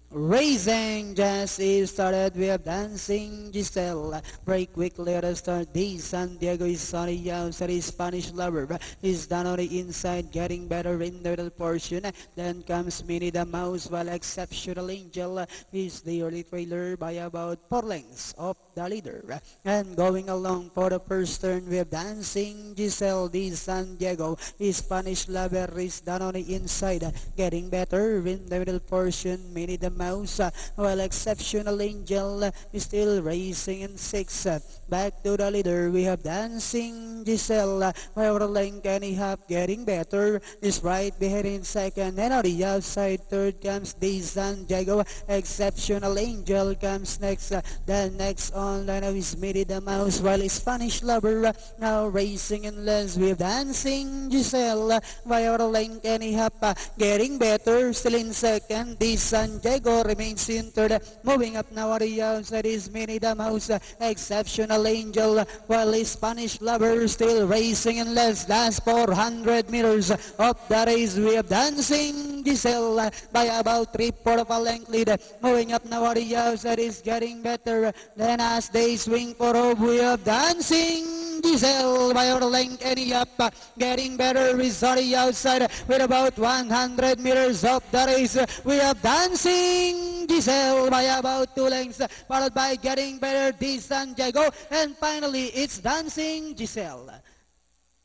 Racing just is started. We have Dancing Giselle. Break quickly at the start. The San Diego is on the outside. Spanish Lover is down on the inside, getting better in the middle portion. Then comes Minnie the Mouse, while Exceptional Angel is the early trailer by about 4 lengths of the leader. And going along for the first turn, we have Dancing Giselle. The San Diego is Spanish Lover is down on the inside, getting better in the middle portion. Minnie the Mouse, while Exceptional Angel is still racing in 6. Back to the leader, we have Dancing Giselle, where length and a half, getting better, is right behind in second, and on the outside third comes the San Diego. Exceptional Angel comes next. Then next on line is Minnie the Mouse, while Spanish Lover now racing in less. We have Dancing Giselle, where length and a half, getting better, still in second. The San Diego remains in third. Moving up now on the outside is Minnie the Mouse, Exceptional Angel, while Spanish Lover still racing in last 400 meters of the race. We have Dancing Giselle by about 3/4 of a length lead. Moving up now on the outside is getting better. Then as they swing for hope, we have Dancing Giselle by our length and up, getting better is on the outside with about 100 meters of the race. We have Dancing Giselle by about 2 lengths, followed by getting better the San Diego, and finally it's Dancing Giselle.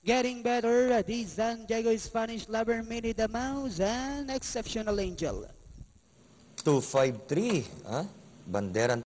Getting better, the San Diego, Spanish Lover, Minnie the Mouse, and Exceptional Angel. 253, ha? Banderan